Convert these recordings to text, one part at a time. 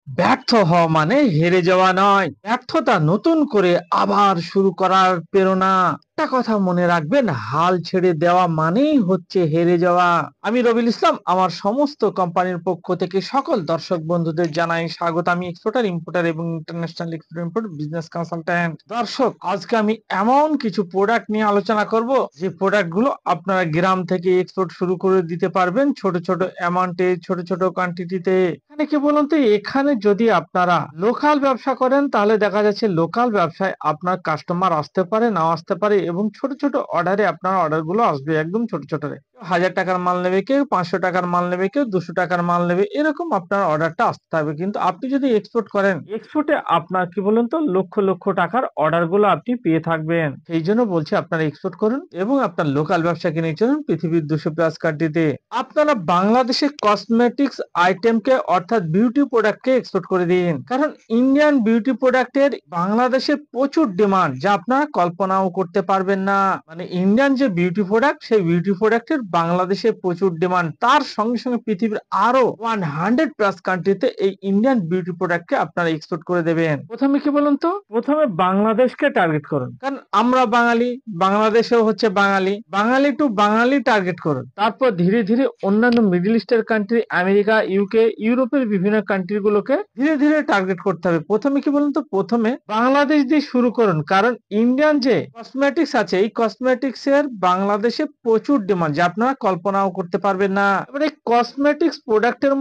ব্যর্থ হওয়া মানে হেরে যাওয়া নয়, ব্যর্থতা নতুন করে আবার শুরু করার প্রেরণা। একটা কথা মনে রাখবেন, হাল ছেড়ে দেওয়া মানেই হচ্ছে হেরে যাওয়া। আমি রবিউল ইসলাম, আমার সমস্ত কোম্পানির পক্ষ থেকে সকল দর্শক বন্ধুদের জানাই স্বাগত। আমি এক্সপোর্টার, ইম্পোর্টার এবং international export import business consultant. দর্শক, আজকে আমি এমন কিছু প্রোডাক্ট নিয়ে আলোচনা করব যে প্রোডাক্ট গুলো আপনারা গ্রাম থেকে এক্সপোর্ট শুরু করে দিতে পারবেন, ছোট ছোট অ্যামাউন্টে, ছোট ছোট কোয়ান্টিটিতে। এখানে কি বলুন তো, এখানে যদি আপনারা লোকাল ব্যবসা করেন তাহলে দেখা যাচ্ছে লোকাল ব্যবসায় আপনার কাস্টমার আসতে পারে, নাও আসতে পারে, এবং ছোট ছোট অর্ডারে আপনার অর্ডার গুলো আসবে একদম ছোট ছোট। 1000 টাকার মাল নেবে কেউ, 500 টাকার মাল নেবে কেউ, 200 টাকার মাল নেবে, এরকম আপনার অর্ডারটা আসতে হবে। কিন্তু আপনি যদি এক্সপোর্ট করেন, এক্সপোর্টে আপনার কি বলুন তো, লক্ষ লক্ষ টাকার অর্ডার গুলো আপনি পেয়ে থাকবেন। সেই জন্য বলছি, আপনারা এক্সপোর্ট করুন এবং আপনার লোকাল ব্যবসা কিনে চলুন পৃথিবীর 200+ কান্ট্রিতে। আপনারা বাংলাদেশে কসমেটিক্স আইটেমকে, অর্থাৎ বিউটি প্রোডাক্টকে এক্সপোর্ট করে দিন, কারণ ইন্ডিয়ান বিউটি প্রোডাক্টের বাংলাদেশে প্রচুর ডিমান্ড, যা আপনারা কল্পনাও করতে পারবেন না। মানে ইন্ডিয়ান যে বিউটি প্রোডাক্ট, সেই বিউটি প্রোডাক্টের বাংলাদেশে প্রচুর ডিমান্ড। তার সঙ্গে সঙ্গে পৃথিবীর আরো 100+ কান্ট্রিতে এই ইন্ডিয়ান বিউটি প্রোডাক্টকে আপনারা এক্সপোর্ট করে দেবেন। প্রথমে কি বলুন তো, প্রথমে বাংলাদেশকে টার্গেট করুন, কারণ আমরা বাঙালি, বাংলাদেশেও হচ্ছে বাঙালি, বাঙালি টু বাঙালি টার্গেট করুন। তারপর ধীরে ধীরে অন্যান্য মিডল ইস্টের কান্ট্রি, আমেরিকা, ইউকে, ইউরোপের বিভিন্ন কান্ট্রি গুলোকে ধীরে ধীরে টার্গেট করতে হবে। প্রথমে কি বলুন তো, প্রথমে বাংলাদেশ দিয়ে শুরু করুন, কারণ ইন্ডিয়ান যে কসমেটিক্স আছে, এই কসমেটিক্স এর বাংলাদেশে প্রচুর ডিমান্ড, যা আপনারা কল্পনাও করতে পারবেন না। এবার এই কসমেটিক্স প্রোডাক্টের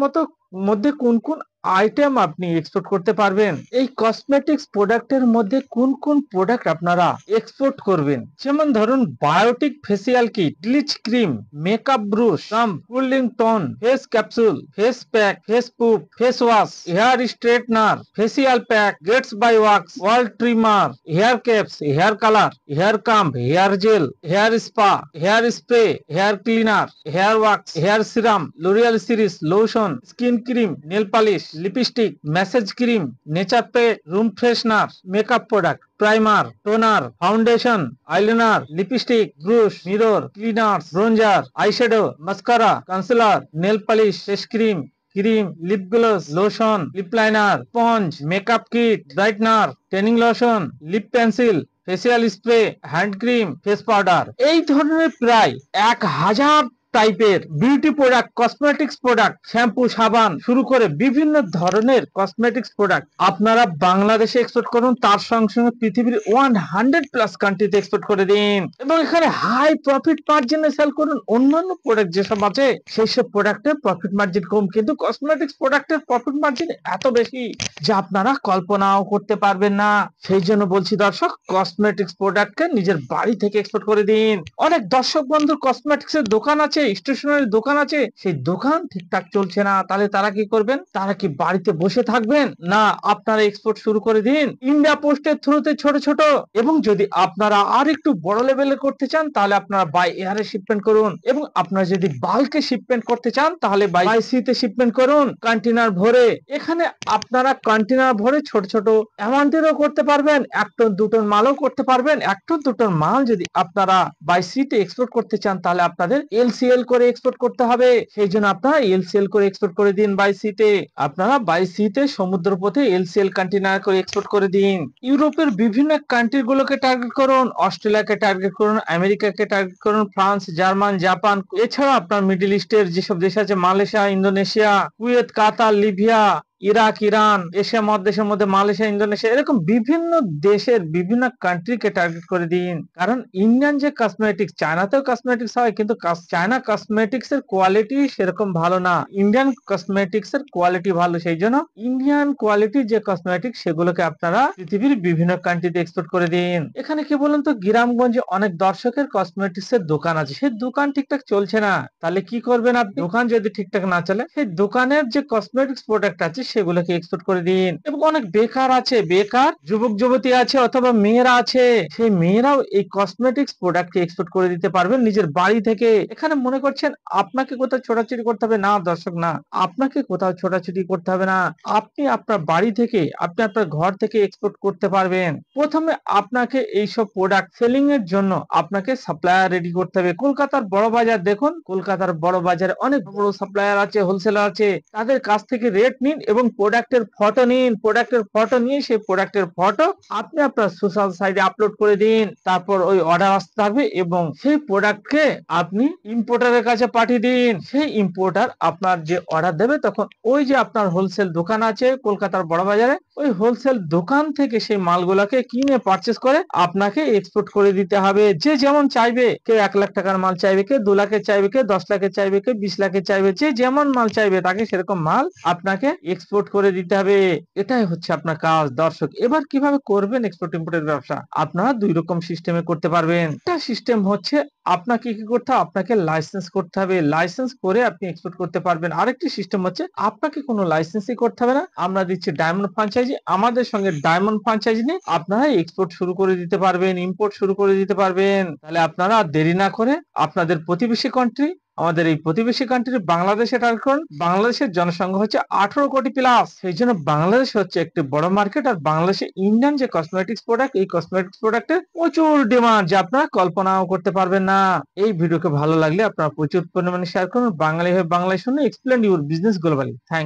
মধ্যে কোন কোন আইটেম আপনি এক্সপোর্ট করতে পারবেন, এই কসমেটিক্স প্রোডাক্টের মধ্যে কোন কোন প্রোডাক্ট আপনারা এক্সপোর্ট করবেন, যেমন ধরুন Biotique facial kit, bleach cream, makeup brush, shampoo, cooling tone, face capsule, face pack, face pup, face wash, hair straightener, facial pack, gets by wax, wall trimmer, hair caps, hair colour, hair comb, hair gel, hair spa, hair spray, hair cleaner, hair wax, hair serum, L'Oreal series, lotion, skin cream, nail polish, lipstick, massage cream, nature pack, room freshener, makeup product, primer, toner, foundation, eyeliner, lipstick, brush, mirror, cleaners, bronzer, eyeshadow, mascara, concealer, nail polish, face cream, cream, lip gloss, lotion, lip liner, sponge, makeup kit, brightener, tanning lotion, lip pencil, facial spray, hand cream, face powder, এই ধরনের প্রায় 1000 টাইপের beauty product, cosmetics product, shampoo, সাবান শুরু করে বিভিন্ন ধরনের cosmetics product আপনারা বাংলাদেশে এক্সপোর্ট করুন। তার সঙ্গে সঙ্গে পৃথিবীর 100+ কান্ট্রিতে এক্সপোর্ট করে দিন, এবং এখানে হাই প্রফিট মার্জিনে সেল করুন। অন্যান্য প্রোডাক্ট যেসব আছে, সেই সব প্রোডাক্টের প্রফিট মার্জিন কম, কিন্তু কসমেটিক্স প্রোডাক্টের প্রফিট মার্জিন এত বেশি, যা আপনারা কল্পনাও করতে পারবেন না। সেই জন্য বলছি দর্শক, কসমেটিক্স প্রোডাক্টকে নিজের বাড়ি থেকে এক্সপোর্ট করে দিন। অনেক দর্শক বন্ধুর কসমেটিক্স এর দোকান আছে, স্টেশনারি দোকান আছে, সেই দোকান ঠিকঠাক চলছে না, তাহলে তারা কি করবেন? তারা কি বাড়িতে বসে থাকবেন? না, আপনারা এক্সপোর্ট শুরু করে দিন ইন্ডিয়া পোস্টের থ্রুতে, ছোট ছোট। এবং যদি আপনারা আর একটু বড় লেভেলে করতে চান, তাহলে আপনারা বাই এয়ারে শিপমেন্ট করুন, এবং আপনারা যদি বাল্কে শিপমেন্ট করতে চান, তাহলে বাই সি তে শিপমেন্ট করুন, কন্টেনার ভরে। এখানে আপনারা কন্টেনার ভরে ছোট ছোট অ্যামাউন্টেরও করতে পারবেন, 1 টন 2 টন মালও করতে পারবেন। 1 টন 2 টন মাল যদি আপনারা বাই সি তে এক্সপোর্ট করতে চান, তাহলে আপনাদের এলসিএল করে এক্সপোর্ট করতে হবে। সেই জন্য আপনারা এলসিএল করে এক্সপোর্ট করে দিন বাই সি তে। আপনারা বাই সি তে সমুদ্রপথে এলসিএল কন্টেনার করে এক্সপোর্ট করে দিন। ইউরোপের বিভিন্ন কান্ট্রি গুলোকে টার্গেট করুন, অস্ট্রেলিয়াকে টার্গেট করুন, আমেরিকাকে টার্গেট করুন, ফ্রান্স, জার্মান, জাপান, এছাড়া আপনার মিডল ইস্টের যেসব দেশ আছে, মালয়েশিয়া, ইন্দোনেশিয়া, কুয়েত, কাতার, লিবিয়া, ইরাক, ইরান, এশিয়া মহাদেশের মধ্যে মালয়েশিয়া, ইন্দোনেশিয়া, এরকম বিভিন্ন দেশের বিভিন্ন কান্ট্রিকে টার্গেট করে দিন। কারণ ইন্ডিয়ান যে কসমেটিক্স, চায়নাতেও কসমেটিক্স হয়, কিন্তু চায়না কসমেটিক্স এর কোয়ালিটি সেরকম ভালো না, ইন্ডিয়ান কসমেটিক্স এর কোয়ালিটি ভালো। সেই জন্য ইন্ডিয়ান কোয়ালিটির যে কসমেটিক্স, সেগুলোকে আপনারা পৃথিবীর বিভিন্ন কান্ট্রিতে এক্সপোর্ট করে দিন। এখানে কি বলুন তো, গ্রামগঞ্জে অনেক দর্শকের কসমেটিক্স এর দোকান আছে, সেই দোকান ঠিকঠাক চলছে না, তাহলে কি করবেন আপনি? দোকান যদি ঠিকঠাক না চলে, সেই দোকানের যে কসমেটিক্স প্রোডাক্ট আছে, সেগুলোকে এক্সপোর্ট করে দিন। এবং অনেক বেকার আছে, বেকার যুবক যুবতী আছে, অথবা মেয়েরা আছে, সেই মেয়েরাও এই কসমেটিক্স প্রোডাক্টকে এক্সপোর্ট করে দিতে পারবেন নিজের বাড়ি থেকে। এখানে মনে করছেন আপনাকে কোথাও ছোটাছুটি করতে হবে না, দর্শক, না, আপনাকে কোথাও ছোটাছুটি করতে হবে না। আপনি আপনার বাড়ি থেকে, আপনি আপনার ঘর থেকে এক্সপোর্ট করতে পারবেন। প্রথমে আপনাকে এইসব প্রোডাক্ট সেলিং এর জন্য আপনাকে সাপ্লায়ার রেডি করতে হবে। কলকাতার বড় বাজার দেখুন, কলকাতার বড় বাজারে অনেক বড় সাপ্লায়ার আছে, হোলসেলার আছে, তাদের কাছ থেকে রেট নিন এবং প্রোডাক্টের ফটো নিন। প্রোডাক্টের ফটো নিয়ে সেই প্রোডাক্টের ফটো আপনি আপনার সোশ্যাল সাইটে আপলোড করে দিন। তারপর ওই অর্ডার আসতে থাকবে এবং সেই প্রোডাক্টকে আপনি ইম্পোর্টারের কাছে পাঠিয়ে দিন। সেই ইম্পোর্টার আপনার যে অর্ডার দেবে তখন ওই যে আপনার হোলসেল দোকান আছে কলকাতার বড় বাজারে, ওই হোলসেল দোকান থেকে সেই মালগুলাকে কিনে পারচেস করে আপনাকে এক্সপোর্ট করে দিতে হবে। যে যেমন চাইবে, কেউ 1 লাখ টাকার মাল চাইবে, কেউ 2 লাখের চাইবে, কেউ 10 লাখের চাইবে, কেউ 20 লাখের চাইবে, যে যেমন মাল চাইবে তাকে সেরকম মাল আপনাকে এক্সপোর্ট করে দিতে হবে। এটাই হচ্ছে আপনার কাজ দর্শক। এবার কিভাবে করবেন এক্সপোর্ট ইম্পোর্টের ব্যবসা? আপনারা 2 রকম সিস্টেমে করতে পারবেন। একটা সিস্টেম হচ্ছে আপনাকে কি করতে হবে? আপনাকে লাইসেন্স করতে হবে। লাইসেন্স করে আপনি এক্সপোর্ট করতে পারবেন। আরেকটি সিস্টেম হচ্ছে আপনাকে কোনো লাইসেন্সই করতে হবে না। আমরা দিচ্ছি ডায়মন্ড ফ্র্যাঞ্চাইজি। আমাদের সঙ্গে ডায়মন্ড ফ্র্যাঞ্চাইজি নিয়ে আপনারা এক্সপোর্ট শুরু করে দিতে পারবেন, ইম্পোর্ট শুরু করে দিতে পারবেন। তাহলে আপনারা আর দেরি না করে আপনাদের প্রতিবেশী কান্ট্রি, আমাদের এই প্রতিবেশী কান্ট্রি বাংলাদেশে টার্গেট করুন। বাংলাদেশের জনসংখ্যা হচ্ছে 18 কোটি প্লাস। সেই জন্য বাংলাদেশ হচ্ছে একটি বড় মার্কেট। আর বাংলাদেশে ইন্ডিয়ান যে কসমেটিক্স প্রোডাক্ট, এই কসমেটিক্স প্রোডাক্টের প্রচুর ডিমান্ড যা আপনারা কল্পনাও করতে পারবেন না। এই ভিডিওকে ভালো লাগলে আপনারা প্রচুর পরিমাণে শেয়ার করুন। বাঙালি হয়ে বাংলায় শুনে explain your business globally. Thank